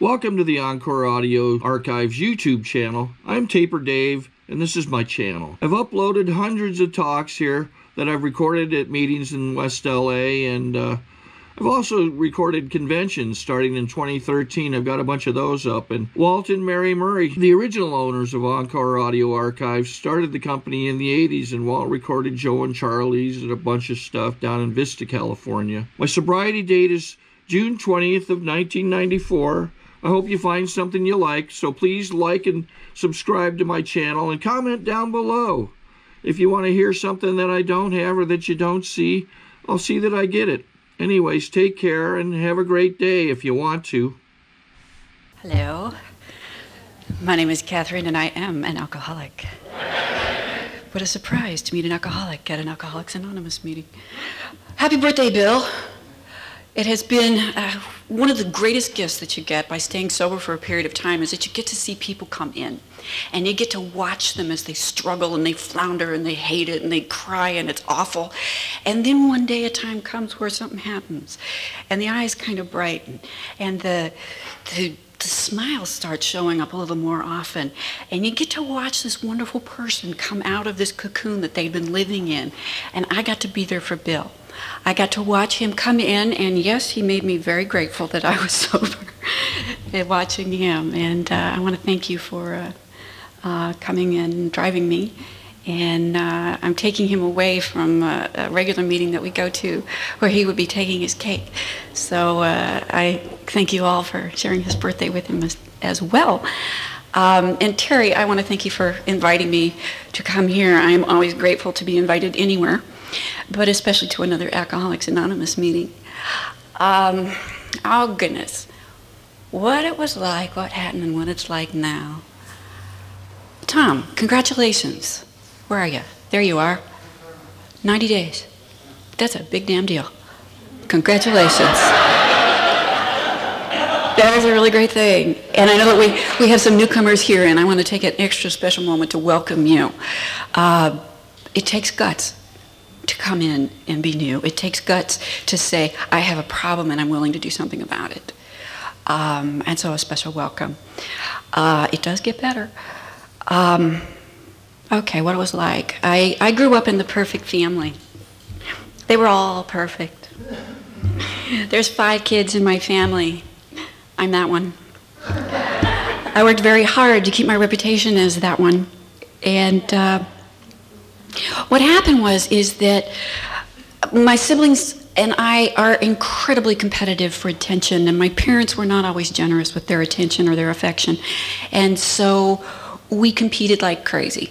Welcome to the Encore Audio Archives YouTube channel. I'm Taper Dave, and this is my channel. I've uploaded hundreds of talks here that I've recorded at meetings in West LA, and I've also recorded conventions starting in 2013. I've got a bunch of those up. And Walt and Mary Murray, the original owners of Encore Audio Archives, started the company in the 80s, and Walt recorded Joe and Charlie's and a bunch of stuff down in Vista, California. My sobriety date is June 20th of 1994. I hope you find something you like, so please like and subscribe to my channel and comment down below. If you want to hear something that I don't have or that you don't see, I'll see that I get it. Anyways, take care and have a great day if you want to. Hello, my name is Katherine and I am an alcoholic. What a surprise to meet an alcoholic at an Alcoholics Anonymous meeting. Happy birthday, Bill. It has been one of the greatest gifts that you get by staying sober for a period of time is that you get to see people come in. And you get to watch them as they struggle and they flounder and they hate it and they cry and it's awful. And then one day a time comes where something happens and the eyes kind of brighten and the smiles start showing up a little more often. And you get to watch this wonderful person come out of this cocoon that they've been living in. And I got to be there for Bill. I got to watch him come in, and yes, he made me very grateful that I was sober and watching him. And I want to thank you for coming and driving me. And I'm taking him away from a regular meeting that we go to where he would be taking his cake. So I thank you all for sharing his birthday with him as well. And Terry, I want to thank you for inviting me to come here. I am always grateful to be invited anywhere, but especially to another Alcoholics Anonymous meeting. Oh goodness, what it was like, what happened, and what it's like now. Tom, congratulations. Where are you? There you are. 90 days. That's a big damn deal. Congratulations. That is a really great thing. And I know that we have some newcomers here, and I want to take an extra special moment to welcome you. It takes guts to come in and be new. It takes guts to say, I have a problem and I'm willing to do something about it. And so a special welcome. It does get better. Okay, what it was like. I grew up in the perfect family. They were all perfect. There's 5 kids in my family. I'm that one. I worked very hard to keep my reputation as that one. And what happened is that my siblings and I are incredibly competitive for attention, and my parents were not always generous with their attention or their affection. And so we competed like crazy.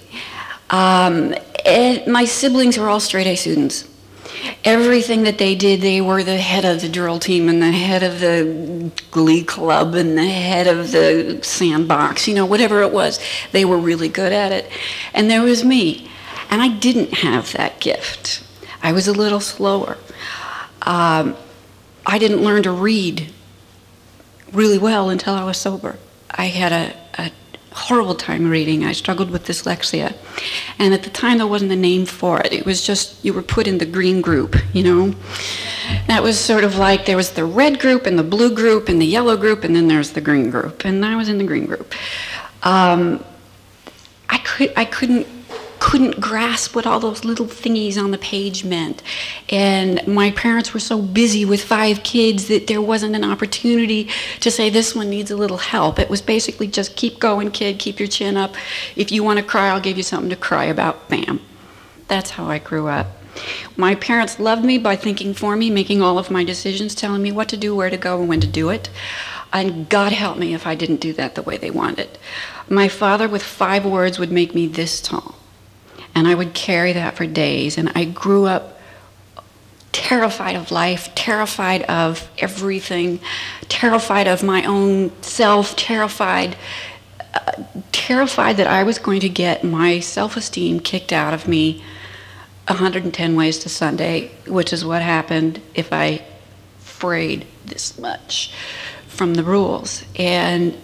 And my siblings were all straight A students. Everything that they did, they were the head of the drill team and the head of the glee club and the head of the sandbox, you know, whatever it was, they were really good at it. And there was me, and I didn't have that gift. I was a little slower. I didn't learn to read really well until I was sober. I had a horrible time reading. I struggled with dyslexia. And at the time, there wasn't a name for it. It was just, you were put in the green group, you know? That was sort of like, there was the red group and the blue group and the yellow group, and then there's the green group. And I was in the green group. I couldn't grasp what all those little thingies on the page meant. And my parents were so busy with 5 kids that there wasn't an opportunity to say this one needs a little help. It was basically just keep going, kid, keep your chin up. If you want to cry, I'll give you something to cry about. Bam. That's how I grew up. My parents loved me by thinking for me, making all of my decisions, telling me what to do, where to go, and when to do it. And God help me if I didn't do that the way they wanted. My father, with 5 words, would make me this tall. And I would carry that for days. And I grew up terrified of life, terrified of everything, terrified of my own self, terrified that I was going to get my self-esteem kicked out of me 110 ways to Sunday, which is what happened if I frayed this much from the rules. And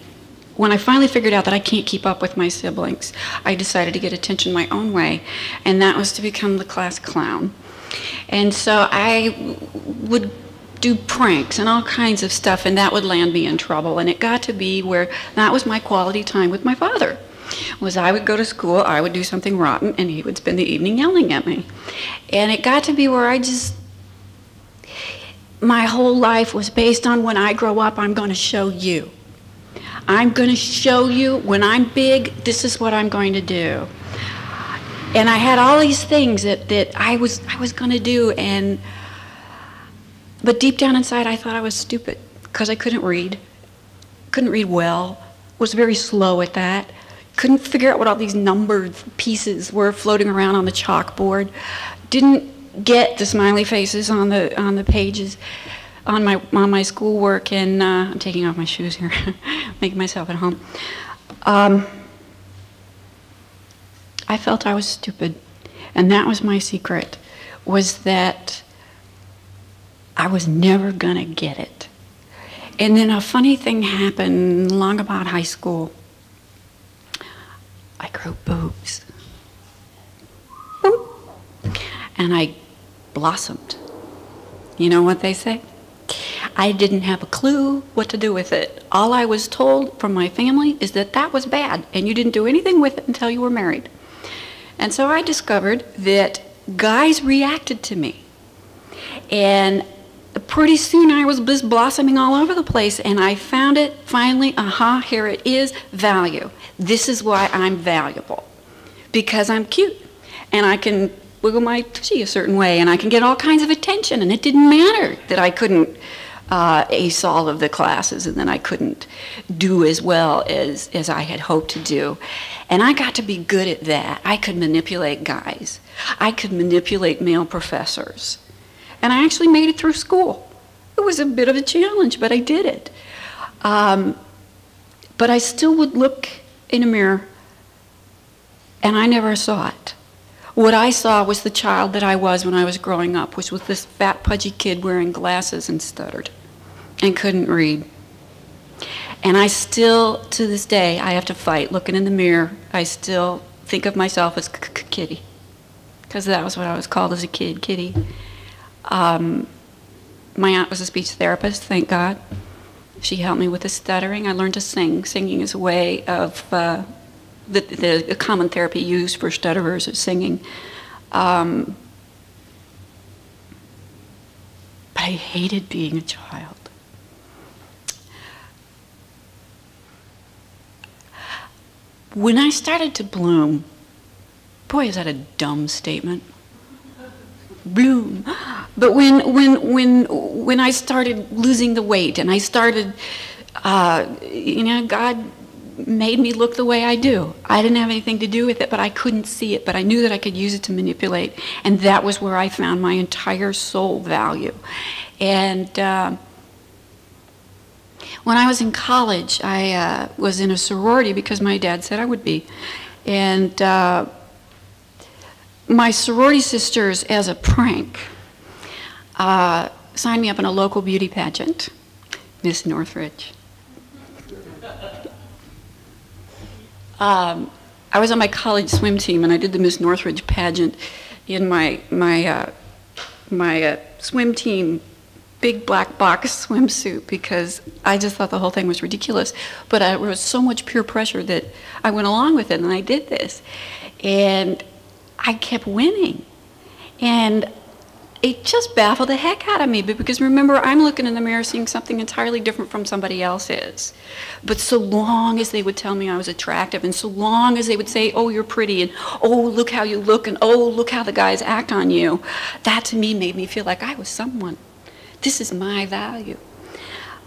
when I finally figured out that I can't keep up with my siblings, I decided to get attention my own way, and that was to become the class clown. And so I would do pranks and all kinds of stuff, and that would land me in trouble. And it got to be where that was my quality time with my father. Was I would go to school, I would do something rotten, and he would spend the evening yelling at me. And it got to be where my whole life was based on, when I grow up, I'm going to show you. I'm going to show you, when I'm big, this is what I'm going to do. And I had all these things that I was going to do, but deep down inside I thought I was stupid because I couldn't read well, was very slow at that, couldn't figure out what all these numbered pieces were floating around on the chalkboard, didn't get the smiley faces on the pages on my schoolwork, and I'm taking off my shoes here, making myself at home. I felt I was stupid, and that was my secret, was that I was never gonna get it. And then a funny thing happened long about high school. I grew boobs. Boom. And I blossomed. You know what they say? I didn't have a clue what to do with it. All I was told from my family is that that was bad, and you didn't do anything with it until you were married. And so I discovered that guys reacted to me. And pretty soon I was just blossoming all over the place, and I found it finally, here it is, value. This is why I'm valuable. Because I'm cute, and I can wiggle my tushy a certain way, and I can get all kinds of attention, and it didn't matter that I couldn't ace all of the classes, and then I couldn't do as well as I had hoped to do. And I got to be good at that. I could manipulate guys. I could manipulate male professors. And I actually made it through school. It was a bit of a challenge, but I did it. But I still would look in a mirror, and I never saw it. What I saw was the child that I was when I was growing up, which was this fat, pudgy kid wearing glasses and stuttered and couldn't read. And I still, to this day, I have to fight looking in the mirror. I still think of myself as Kitty, because that was what I was called as a kid, Kitty. My aunt was a speech therapist, thank God. She helped me with the stuttering. I learned to sing. Singing is a way of the common therapy used for stutterers is singing. But I hated being a child. When I started to bloom, boy, is that a dumb statement. Bloom. But when I started losing the weight, and I started, God made me look the way I do. I didn't have anything to do with it, but I couldn't see it, but I knew that I could use it to manipulate, and that was where I found my entire soul value. And when I was in college, I was in a sorority because my dad said I would be. And my sorority sisters, as a prank, signed me up in a local beauty pageant, Miss Northridge. I was on my college swim team, and I did the Miss Northridge pageant in my swim team big black box swimsuit, because I just thought the whole thing was ridiculous. But there was so much peer pressure that I went along with it, and I did this. And I kept winning. And it just baffled the heck out of me, because remember, I'm looking in the mirror seeing something entirely different from somebody else's. But so long as they would tell me I was attractive, and so long as they would say, oh, you're pretty, and oh, look how you look, and oh, look how the guys act on you, that to me made me feel like I was someone. This is my value.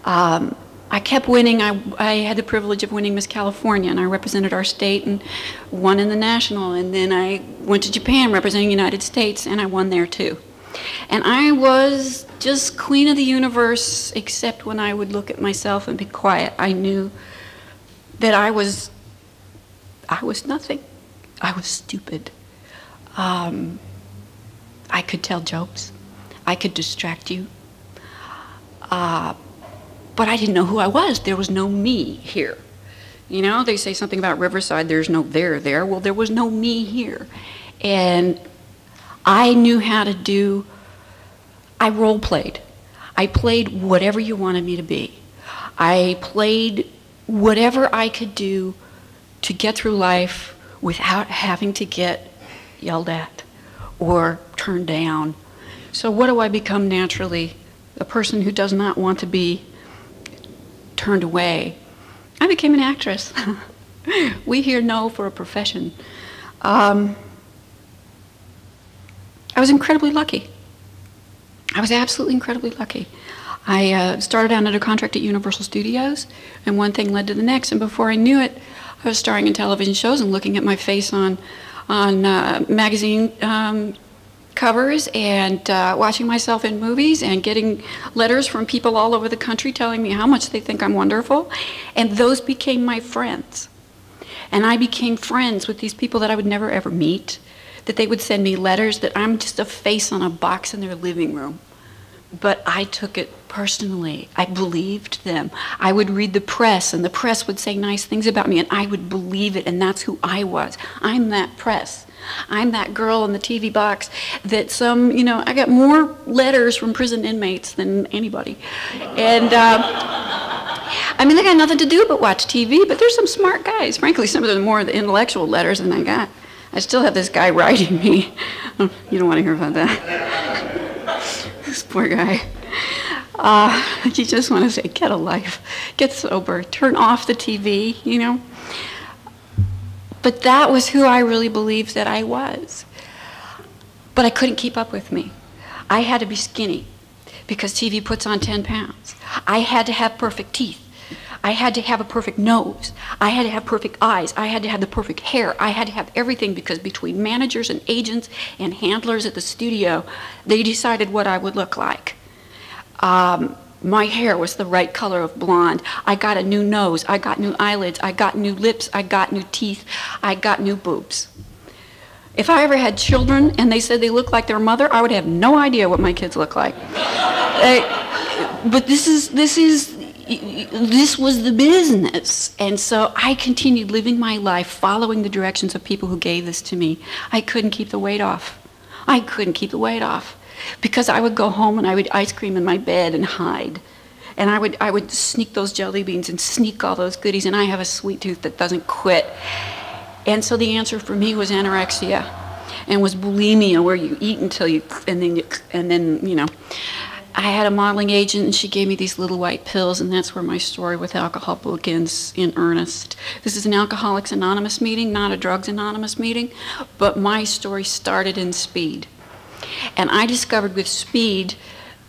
I kept winning. I had the privilege of winning Miss California, and I represented our state and won in the national. And then I went to Japan representing the United States, and I won there too. And I was just queen of the universe, except when I would look at myself and be quiet. I knew that I was nothing. I was stupid. I could tell jokes. I could distract you. But I didn't know who I was. There was no me here. You know, they say something about Riverside, there's no there. Well, there was no me here. And I knew how to do, I role played. I played whatever you wanted me to be. I played whatever I could do to get through life without having to get yelled at or turned down. So what do I become naturally? A person who does not want to be turned away. I became an actress. We hear no for a profession. I was incredibly lucky. I was absolutely incredibly lucky. I started out under contract at Universal Studios, and one thing led to the next, and before I knew it, I was starring in television shows and looking at my face on magazine covers and watching myself in movies and getting letters from people all over the country telling me how much they think I'm wonderful, and those became my friends. And I became friends with these people that I would never ever meet, that they would send me letters, that I'm just a face on a box in their living room. But I took it personally. I believed them. I would read the press, and the press would say nice things about me, and I would believe it, and that's who I was. I'm that press. I'm that girl in the TV box that I got more letters from prison inmates than anybody. And I mean, they got nothing to do but watch TV, but there's some smart guys. Frankly, some of them are more the intellectual letters than I got. I still have this guy writing me. Oh, you don't want to hear about that. This poor guy. You just want to say, get a life, get sober, turn off the TV, But that was who I really believed that I was. But I couldn't keep up with me. I had to be skinny because TV puts on 10 pounds. I had to have perfect teeth. I had to have a perfect nose. I had to have perfect eyes. I had to have the perfect hair. I had to have everything because between managers and agents and handlers at the studio, they decided what I would look like. My hair was the right color of blonde. I got a new nose. I got new eyelids. I got new lips. I got new teeth. I got new boobs. If I ever had children and they said they looked like their mother, I would have no idea what my kids look like. But this was the business. And so I continued living my life following the directions of people who gave this to me. I couldn't keep the weight off. I couldn't keep the weight off. Because I would go home and I would ice cream in my bed and hide. And I would sneak those jelly beans and sneak all those goodies, and I have a sweet tooth that doesn't quit. And so the answer for me was anorexia and was bulimia, where you eat until you, and then I had a modeling agent, and she gave me these little white pills, and that's where my story with alcohol begins in earnest. This is an Alcoholics Anonymous meeting, not a Drugs Anonymous meeting, but my story started in speed. And I discovered with speed,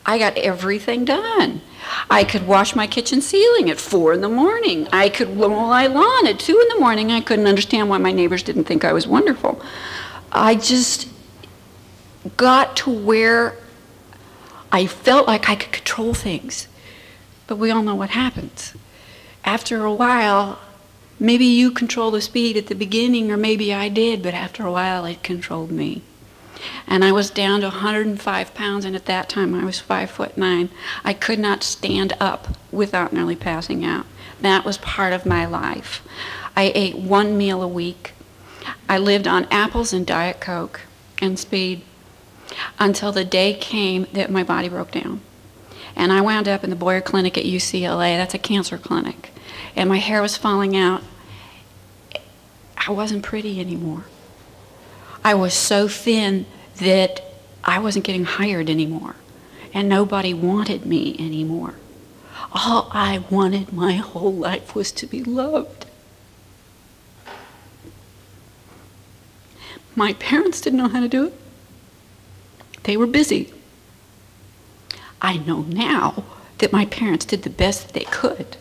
I got everything done. I could wash my kitchen ceiling at 4 in the morning. I could mow my lawn at 2 in the morning. I couldn't understand why my neighbors didn't think I was wonderful. I just got to where I felt like I could control things. But we all know what happens. After a while, maybe you control the speed at the beginning, or maybe I did, but after a while it controlled me. And I was down to 105 pounds, and at that time I was 5'9". I could not stand up without nearly passing out. That was part of my life. I ate 1 meal a week. I lived on apples and Diet Coke and speed until the day came that my body broke down. And I wound up in the Boyer Clinic at UCLA. That's a cancer clinic. And my hair was falling out. I wasn't pretty anymore. I was so thin that I wasn't getting hired anymore, and nobody wanted me anymore. All I wanted my whole life was to be loved. My parents didn't know how to do it. They were busy. I know now that my parents did the best that they could.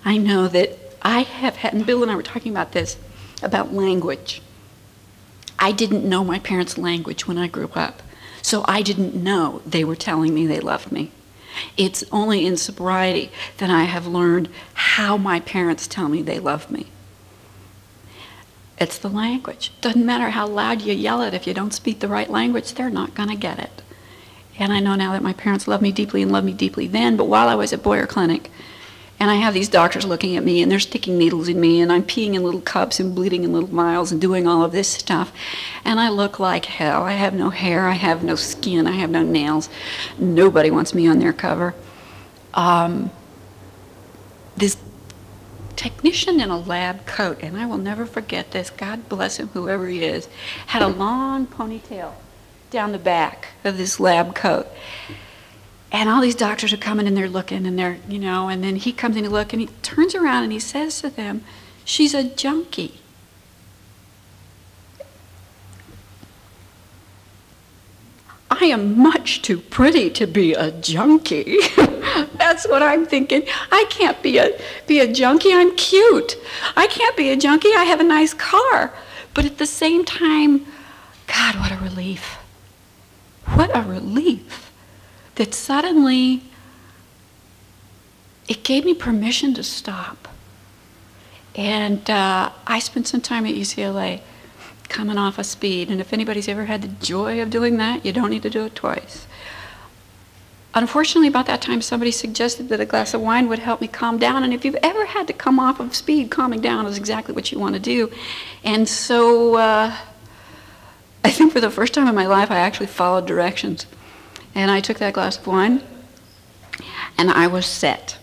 I know that I have had, and Bill and I were talking about this, about language. I didn't know my parents' language when I grew up, so I didn't know they were telling me they loved me. It's only in sobriety that I have learned how my parents tell me they love me. It's the language. Doesn't matter how loud you yell it, if you don't speak the right language, they're not going to get it. And I know now that my parents loved me deeply and loved me deeply then, but while I was at Boyer Clinic And I have these doctors looking at me, and they're sticking needles in me, and I'm peeing in little cups and bleeding in little vials and doing all of this stuff. And I look like hell. I have no hair. I have no skin. I have no nails. Nobody wants me on their cover. This technician in a lab coat, and I will never forget this, God bless him, whoever he is, had a long ponytail down the back of this lab coat. And all these doctors are coming and they're looking and they're, you know, and then he comes in to look and he turns around and he says to them, "She's a junkie." I am much too pretty to be a junkie. That's what I'm thinking. I can't be a junkie. I'm cute. I can't be a junkie. I have a nice car. But at the same time, God, what a relief. What a relief that suddenly it gave me permission to stop. And I spent some time at UCLA coming off of speed, and if anybody's ever had the joy of doing that, you don't need to do it twice. Unfortunately, about that time, somebody suggested that a glass of wine would help me calm down, and if you've ever had to come off of speed, calming down is exactly what you want to do. And so I think for the first time in my life, I actually followed directions. And I took that glass of wine, and I was set.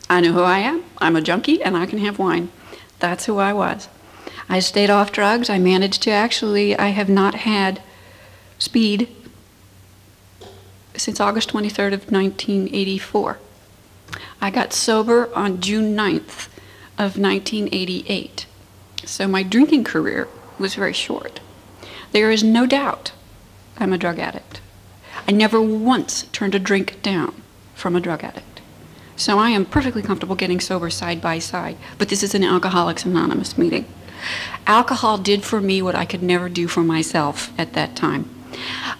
I knew who I am. I'm a junkie, and I can have wine. That's who I was. I stayed off drugs. I managed to I have not had speed since August 23rd of 1984. I got sober on June 9th of 1988. So my drinking career was very short. There is no doubt I'm a drug addict. I never once turned a drink down from a drug addict. So I am perfectly comfortable getting sober side by side, but this is an Alcoholics Anonymous meeting. Alcohol did for me what I could never do for myself at that time.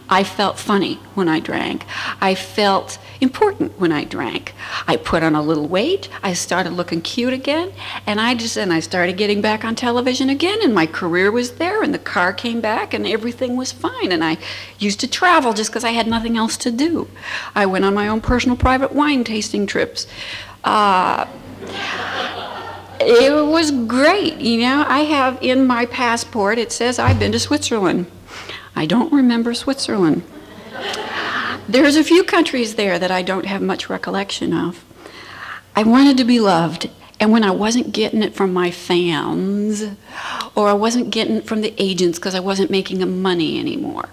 I felt funny when I drank. I felt important when I drank. I put on a little weight. I started looking cute again, and I started getting back on television again, and my career was there, and the car came back, and everything was fine. And I used to travel just because I had nothing else to do. I went on my own personal private wine tasting trips. It was great, you know. I have in my passport, it says I've been to Switzerland. I don't remember Switzerland. There's a few countries there that I don't have much recollection of. I wanted to be loved, and when I wasn't getting it from my fans, or I wasn't getting it from the agents because I wasn't making the money anymore,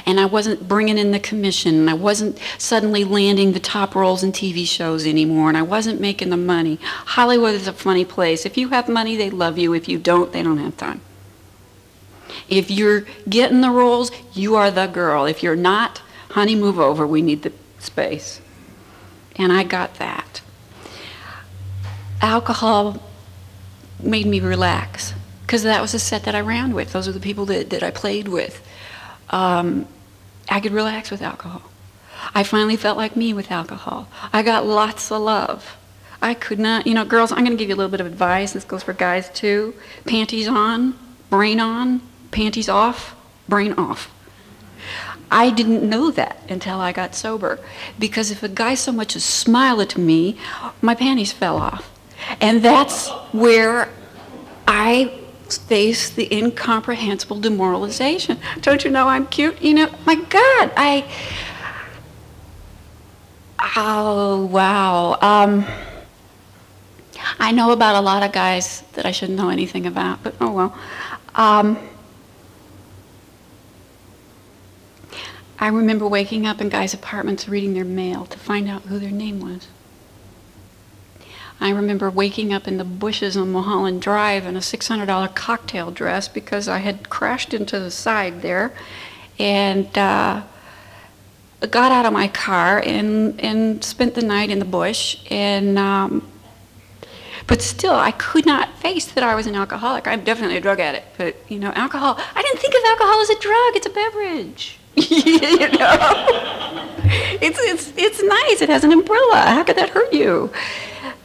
and I wasn't bringing in the commission, and I wasn't suddenly landing the top roles in TV shows anymore, and I wasn't making the money. Hollywood is a funny place. If you have money, they love you. If you don't, they don't have time. If you're getting the roles, you are the girl. If you're not, honey, move over. We need the space. And I got that. Alcohol made me relax because that was the set that I ran with. Those are the people that I played with. I could relax with alcohol. I finally felt like me with alcohol. I got lots of love. I could not, you know, girls, I'm going to give you a little bit of advice. This goes for guys too. Panties on, brain on, panties off, brain off. I didn't know that until I got sober, because if a guy so much as smiled at me, my panties fell off. And that's where I faced the incomprehensible demoralization. Don't you know I'm cute? You know, my God, oh, wow. I know about a lot of guys that I shouldn't know anything about, but oh well. I remember waking up in guys' apartments reading their mail to find out who their name was. I remember waking up in the bushes on Mulholland Drive in a $600 cocktail dress because I had crashed into the side there, and got out of my car and spent the night in the bush. And but still, I could not face that I was an alcoholic. I'm definitely a drug addict, but you know, alcohol. I didn't think of alcohol as a drug. It's a beverage. You know, it's nice. It has an umbrella. How could that hurt you?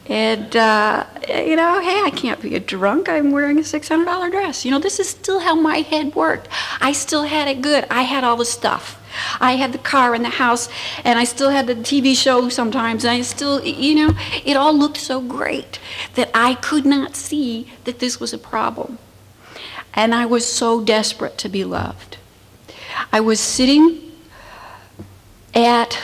And you know, hey, I can't be a drunk. I'm wearing a $600 dress. You know, this is still how my head worked. I still had it good. I had all the stuff. I had the car and the house, and I still had the TV show sometimes, and I still, you know, it all looked so great that I could not see that this was a problem. And I was so desperate to be loved. I was sitting at,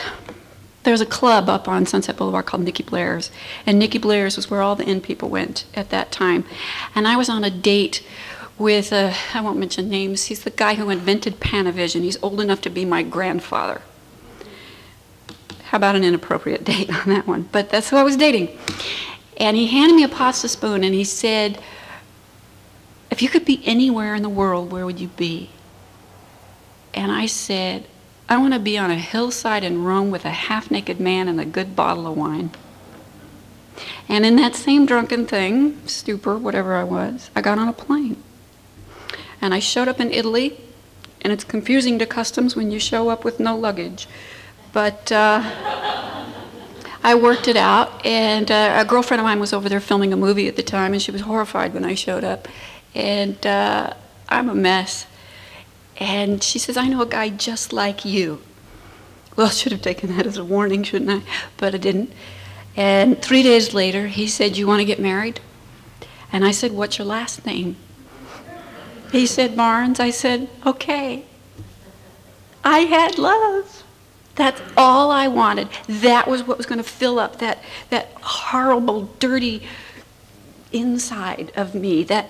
there's a club up on Sunset Boulevard called Nikki Blair's, and Nikki Blair's was where all the in people went at that time. And I was on a date with, I won't mention names, he's the guy who invented Panavision. He's old enough to be my grandfather. How about an inappropriate date on that one? But that's who I was dating. And he handed me a pasta spoon and he said, if you could be anywhere in the world, where would you be? And I said, I want to be on a hillside in Rome with a half-naked man and a good bottle of wine. And in that same drunken thing, stupor, whatever I was, I got on a plane. And I showed up in Italy, and it's confusing to customs when you show up with no luggage. But I worked it out, and a girlfriend of mine was over there filming a movie at the time, and she was horrified when I showed up. And I'm a mess. And she says, I know a guy just like you. Well, I should have taken that as a warning, shouldn't I? But I didn't. And 3 days later, he said, you want to get married? And I said, what's your last name? He said, Barnes. I said, okay. I had love. That's all I wanted. That was what was going to fill up that horrible, dirty inside of me, that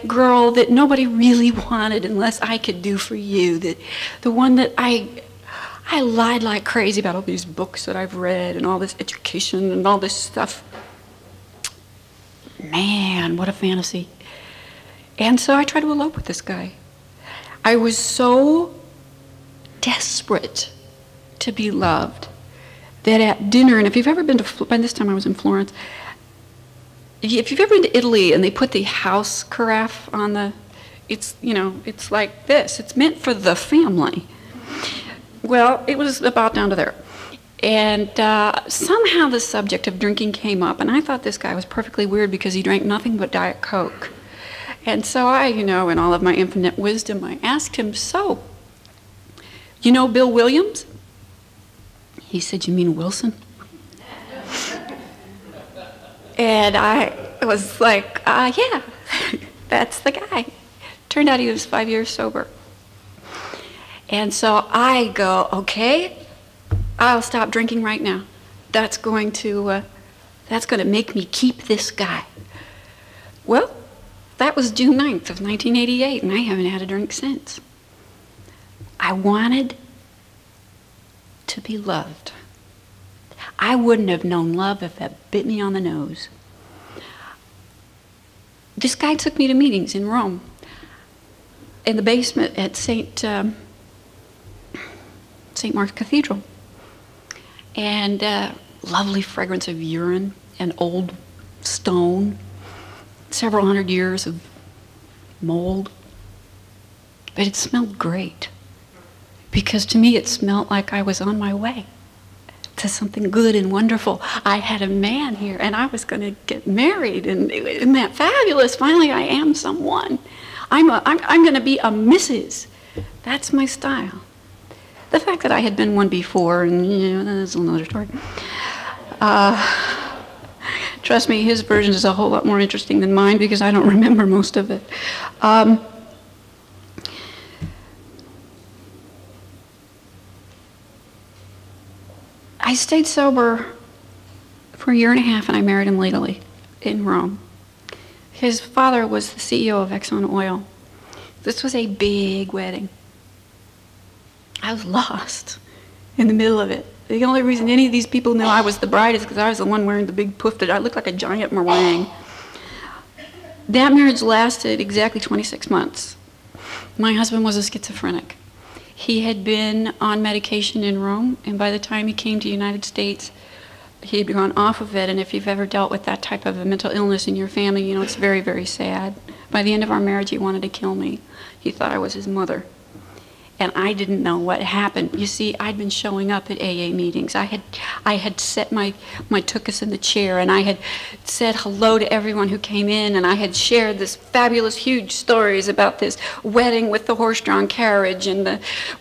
girl that nobody really wanted unless I could do for you, the one that I lied like crazy about all these books that I've read and all this education and all this stuff. Man, what a fantasy. And so I tried to elope with this guy. I was so desperate to be loved that at dinner, and if you've ever been to, by this time I was in Florence, if you've ever been to Italy and they put the house carafe on the, it's, you know, it's like this. It's meant for the family. Well, it was about down to there. And somehow the subject of drinking came up, and I thought this guy was perfectly weird because he drank nothing but Diet Coke. And so I, you know, in all of my infinite wisdom, I asked him, so, you know Bill Williams? He said, you mean Wilson? And I was like, yeah, that's the guy. Turned out he was 5 years sober. And so I go, okay, I'll stop drinking right now. That's going to make me keep this guy. Well, that was June 9th of 1988, and I haven't had a drink since. I wanted to be loved. I wouldn't have known love if that bit me on the nose. This guy took me to meetings in Rome, in the basement at St. Mark's Cathedral. And lovely fragrance of urine and old stone, several hundred years of mold. But it smelled great, because to me it smelled like I was on my way to something good and wonderful. I had a man here, and I was going to get married, and isn't that fabulous? Finally, I am someone. I'm going to be a Mrs. That's my style. The fact that I had been one before, and you know, that's another story. Trust me, his version is a whole lot more interesting than mine because I don't remember most of it. I stayed sober for a year and a half, and I married him legally in Rome. His father was the CEO of Exxon Oil. This was a big wedding. I was lost in the middle of it. The only reason any of these people knew I was the bride is because I was the one wearing the big poof that I looked like a giant meringue. That marriage lasted exactly 26 months. My husband was a schizophrenic. He had been on medication in Rome, and by the time he came to the United States, he had gone off of it. And if you've ever dealt with that type of a mental illness in your family, you know it's very, very sad. By the end of our marriage, he wanted to kill me. He thought I was his mother. And I didn't know what happened. You see, I'd been showing up at AA meetings. I had set my tuchus in the chair, and I had said hello to everyone who came in, and I had shared this fabulous, huge stories about this wedding with the horse-drawn carriage, and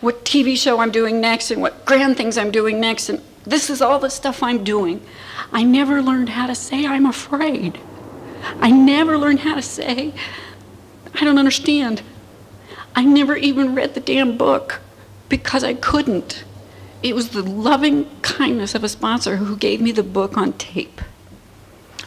what TV show I'm doing next, and what grand things I'm doing next, and this is all the stuff I'm doing. I never learned how to say I'm afraid. I never learned how to say I don't understand. I never even read the damn book because I couldn't. It was the loving kindness of a sponsor who gave me the book on tape.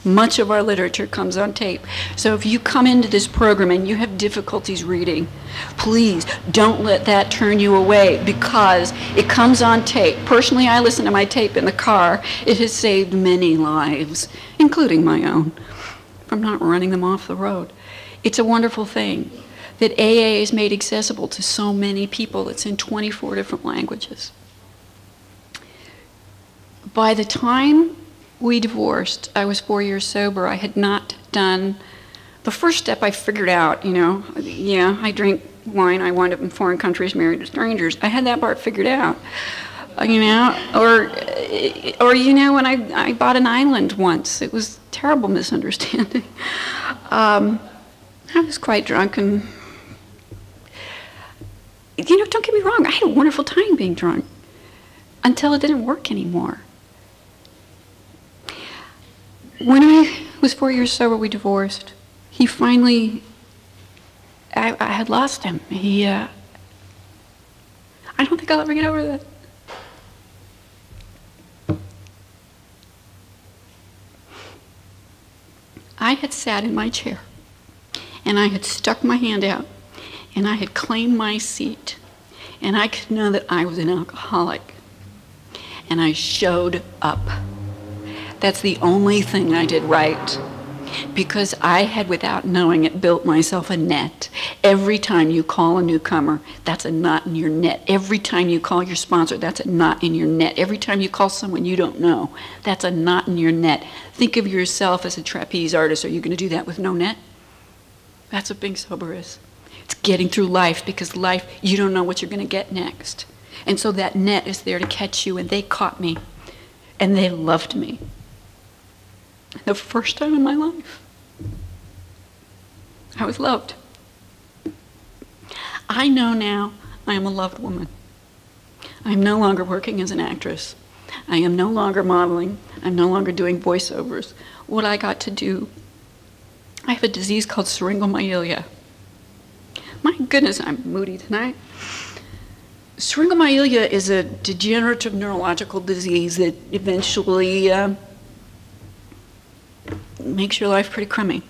Much of our literature comes on tape. So if you come into this program and you have difficulties reading, please don't let that turn you away because it comes on tape. Personally, I listen to my tape in the car. It has saved many lives, including my own, from not running them off the road. It's a wonderful thing that AA is made accessible to so many people. It's in 24 different languages. By the time we divorced, I was 4 years sober. I had not done the first step. I figured out, you know, yeah, I drink wine. I wound up in foreign countries married to strangers. I had that part figured out, you know, or you know, when I bought an island once, it was a terrible misunderstanding. I was quite drunk, and you know, don't get me wrong, I had a wonderful time being drunk until it didn't work anymore. When I was 4 years sober, we divorced. He finally, I had lost him. I don't think I'll ever get over that. I had sat in my chair, and I had stuck my hand out, and I had claimed my seat, and I could know that I was an alcoholic, and I showed up. That's the only thing I did right, because I had, without knowing it, built myself a net. Every time you call a newcomer, that's a knot in your net. Every time you call your sponsor, that's a knot in your net. Every time you call someone you don't know, that's a knot in your net. Think of yourself as a trapeze artist. Are you going to do that with no net? That's what being sober is. It's getting through life, because life, you don't know what you're going to get next. And so that net is there to catch you, and they caught me, and they loved me. The first time in my life, I was loved. I know now I am a loved woman. I am no longer working as an actress. I am no longer modeling. I'm no longer doing voiceovers. What I got to do, I have a disease called syringomyelia. My goodness, I'm moody tonight. Syringomyelia is a degenerative neurological disease that eventually makes your life pretty crummy.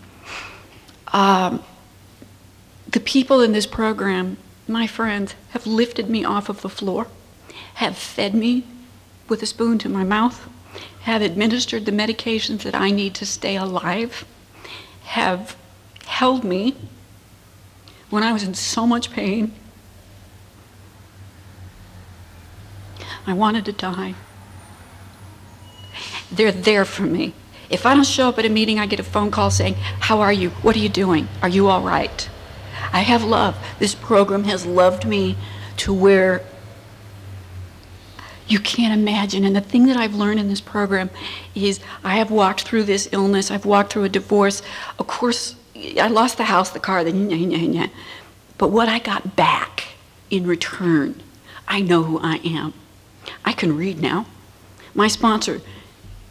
The people in this program, my friends, have lifted me off of the floor, have fed me with a spoon to my mouth, have administered the medications that I need to stay alive, have held me when I was in so much pain. I wanted to die. They're there for me. If I don't show up at a meeting, I get a phone call saying, "How are you? What are you doing? Are you all right?" I have love. This program has loved me to where you can't imagine. And the thing that I've learned in this program is I have walked through this illness. I've walked through a divorce. Of course, I lost the house, the car, but what I got back in return, I know who I am. I can read now. My sponsor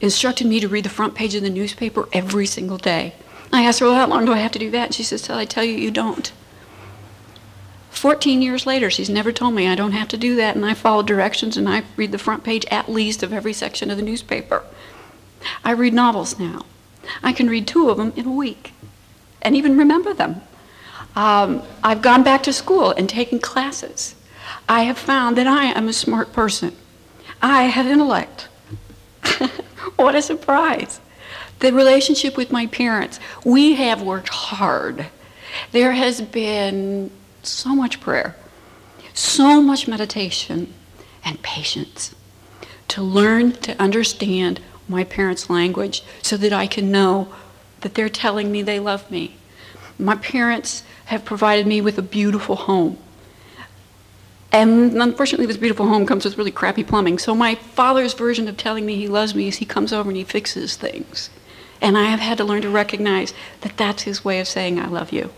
instructed me to read the front page of the newspaper every single day. I asked her, "Well, how long do I have to do that?" And she says, "Till I tell you you don't." 14 years later, she's never told me I don't have to do that, and I follow directions, and I read the front page at least of every section of the newspaper. I read novels now. I can read 2 of them in a week and even remember them. I've gone back to school and taken classes. I have found that I am a smart person. I have intellect. What a surprise. The relationship with my parents, we have worked hard. There has been so much prayer, so much meditation, and patience to learn to understand my parents' language so that I can know that they're telling me they love me. My parents have provided me with a beautiful home. And unfortunately, this beautiful home comes with really crappy plumbing. So my father's version of telling me he loves me is he comes over and he fixes things. And I have had to learn to recognize that that's his way of saying I love you.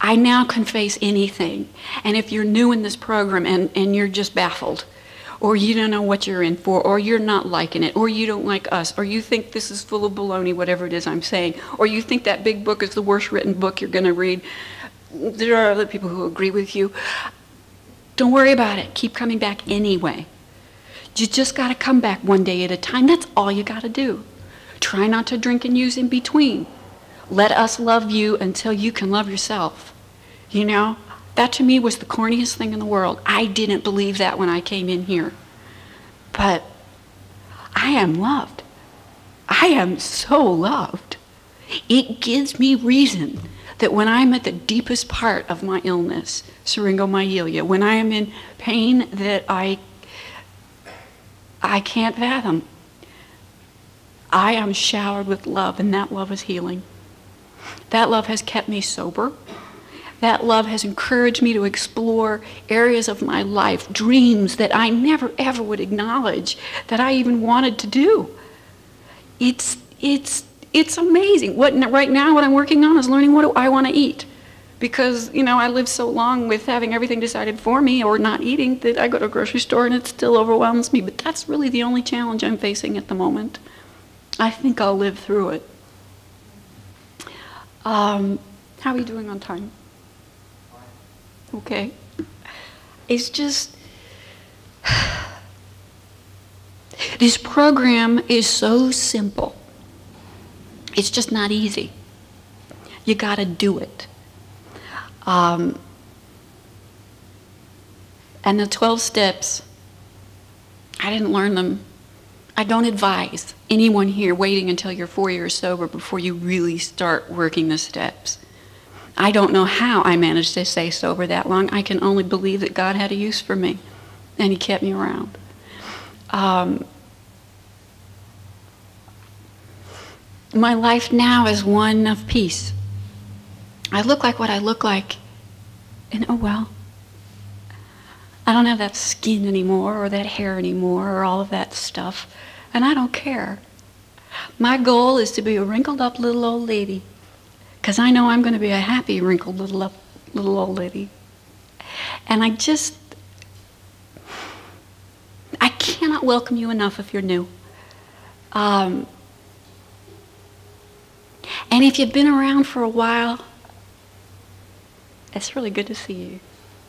I now can face anything. And if you're new in this program and you're just baffled, or you don't know what you're in for, or you're not liking it, or you don't like us, or you think this is full of baloney, whatever it is I'm saying, or you think that big book is the worst written book you're going to read, there are other people who agree with you. Don't worry about it. Keep coming back anyway. You just got to come back one day at a time. That's all you got to do. Try not to drink and use in between. Let us love you until you can love yourself. You know, that to me was the corniest thing in the world. I didn't believe that when I came in here. But I am loved. I am so loved. It gives me reason that when I'm at the deepest part of my illness, syringomyelia, when I am in pain that I can't fathom, I am showered with love, and that love is healing. That love has kept me sober. That love has encouraged me to explore areas of my life, dreams that I never ever would acknowledge that I even wanted to do. It's amazing. Right now what I'm working on is learning what do I want to eat. Because, you know, I live so long with having everything decided for me or not eating that I go to a grocery store and it still overwhelms me. But that's really the only challenge I'm facing at the moment. I think I'll live through it. How are you doing on time? Okay. It's just, this program is so simple. It's just not easy. You got to do it. And the 12 steps, I didn't learn them. I don't advise anyone here waiting until you're 4 years sober before you really start working the steps. I don't know how I managed to stay sober that long. I can only believe that God had a use for me, and He kept me around. My life now is one of peace. I look like what I look like, and oh well. I don't have that skin anymore, or that hair anymore, or all of that stuff, and I don't care. My goal is to be a wrinkled up little old lady, because I know I'm going to be a happy wrinkled little old lady. And I cannot welcome you enough if you're new. And if you've been around for a while, it's really good to see you.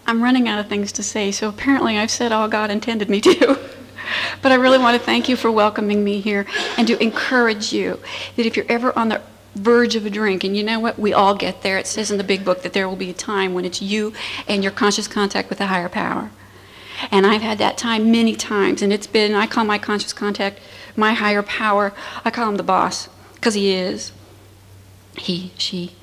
I'm running out of things to say, so apparently I've said all God intended me to. But I really want to thank you for welcoming me here and to encourage you that if you're ever on the verge of a drink, and you know what, we all get there. It says in the big book that there will be a time when it's you and your conscious contact with a higher power. And I've had that time many times, and it's been, I call my conscious contact my higher power. I call him the boss, because he is. He, she.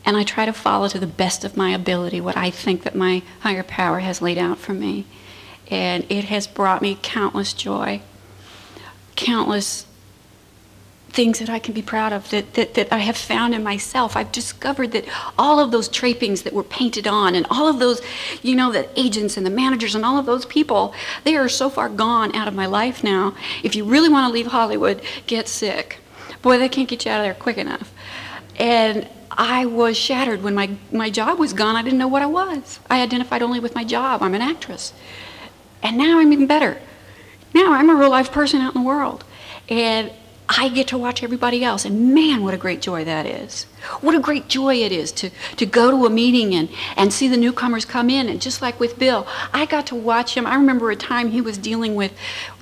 And I try to follow to the best of my ability what I think that my higher power has laid out for me. And it has brought me countless joy, countless things that I can be proud of, that I have found in myself. I've discovered that all of those trappings that were painted on, and all of those, you know, the agents and the managers and all of those people, they are so far gone out of my life now. If you really want to leave Hollywood, get sick. Boy, they can't get you out of there quick enough. And I was shattered when my job was gone. I didn't know what I was. I identified only with my job. I'm an actress. And now I'm even better. Now I'm a real life person out in the world. And I get to watch everybody else. And man, what a great joy that is. What a great joy it is to go to a meeting and see the newcomers come in. And just like with Bill, I got to watch him. I remember a time he was dealing with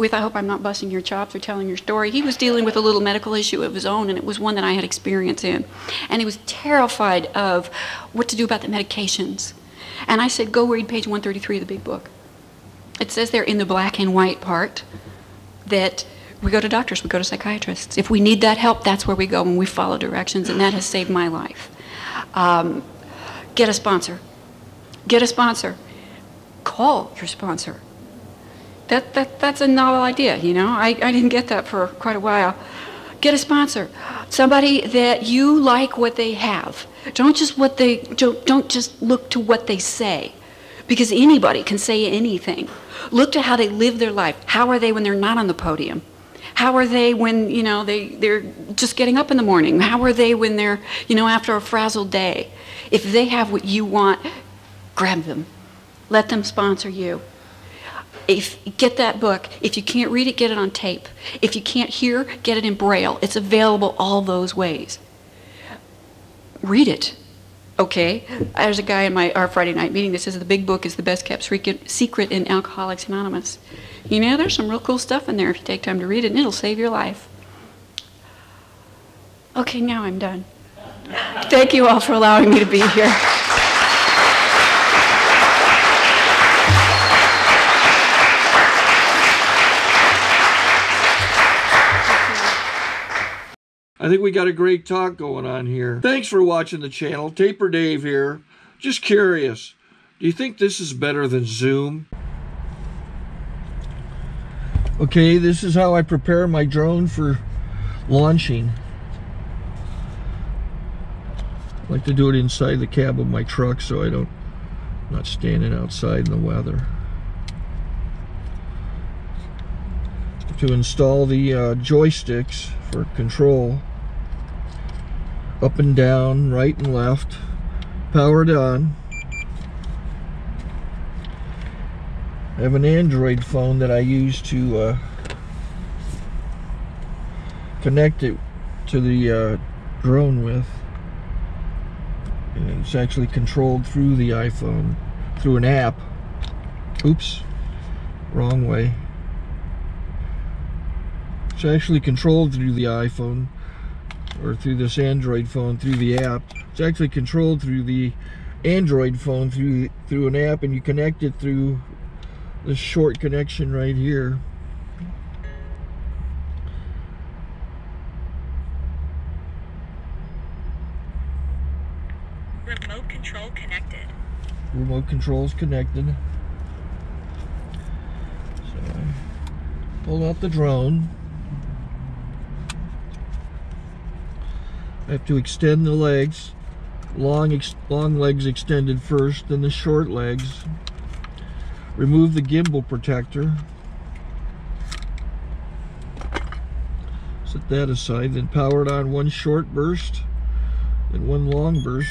I hope I'm not busting your chops or telling your story. He was dealing with a little medical issue of his own, and it was one that I had experience in. And he was terrified of what to do about the medications. And I said, go read page 133 of the big book. It says there in the black and white part that we go to doctors, we go to psychiatrists. If we need that help, that's where we go when we follow directions, and that has saved my life. Get a sponsor. Get a sponsor. Call your sponsor. That's a novel idea, you know. I didn't get that for quite a while. Get a sponsor. Somebody that you like what they have. Don't just look to what they say. because anybody can say anything. Look to how they live their life. How are they when they're not on the podium? How are they when, you know, they're just getting up in the morning? How are they when they're, you know, after a frazzled day? If they have what you want, grab them. Let them sponsor you. Get that book. If you can't read it, get it on tape. If you can't hear, get it in Braille. It's available all those ways. Read it. Okay? There's a guy in our Friday night meeting that says the big book is the best kept secret in Alcoholics Anonymous. You know, there's some real cool stuff in there if you take time to read it, and it'll save your life. Okay, now I'm done. Thank you all for allowing me to be here. I think we got a great talk going on here. Thanks for watching the channel. Taper Dave here. Just curious, do you think this is better than Zoom? Okay, this is how I prepare my drone for launching. I like to do it inside the cab of my truck so I'm not standing outside in the weather. To install the joysticks for control, up and down, right and left, powered on. I have an Android phone that I use to connect it to the drone with. And it's actually controlled through the iPhone, through an app. Oops, wrong way. It's actually controlled through the iPhone, or through this Android phone, through the app. It's actually controlled through the Android phone, through an app, and you connect it through this short connection right here. Remote control connected. Remote control is connected. So I pull out the drone. I have to extend the legs. Long legs extended first, then the short legs. Remove the gimbal protector. Set that aside, then power it on one short burst, then one long burst.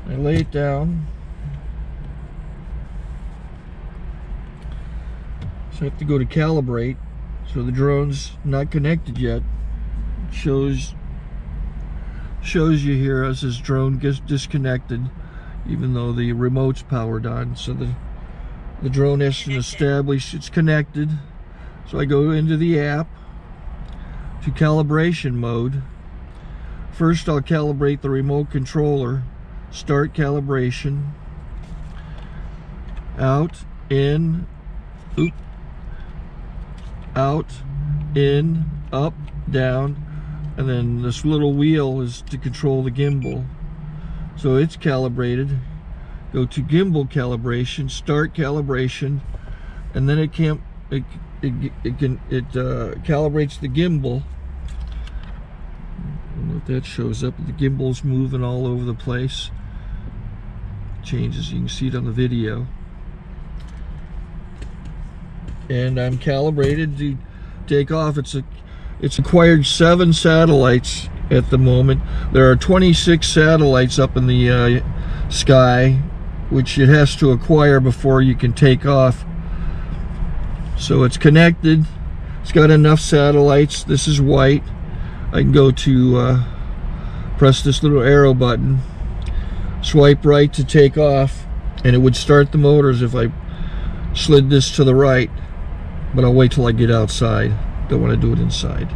I lay it down. So I have to go to calibrate. So the drone's not connected yet. It shows you here as this drone gets disconnected, even though the remote's powered on. So the drone has to establish it's connected. So I go into the app to calibration mode. First I'll calibrate the remote controller. Start calibration. Out, in, oop, out, in, up, down, and then this little wheel is to control the gimbal. So it's calibrated. Go to gimbal calibration, start calibration, and then it calibrates the gimbal. I don't know if that shows up. The gimbal's moving all over the place. Changes, you can see it on the video. And I'm calibrated to take off. It's acquired 7 satellites at the moment. There are 26 satellites up in the sky, which it has to acquire before you can take off. So it's connected. It's got enough satellites. This is white. I can go to press this little arrow button, swipe right to take off, and it would start the motors if I slid this to the right. But I'll wait till I get outside. Don't want to do it inside.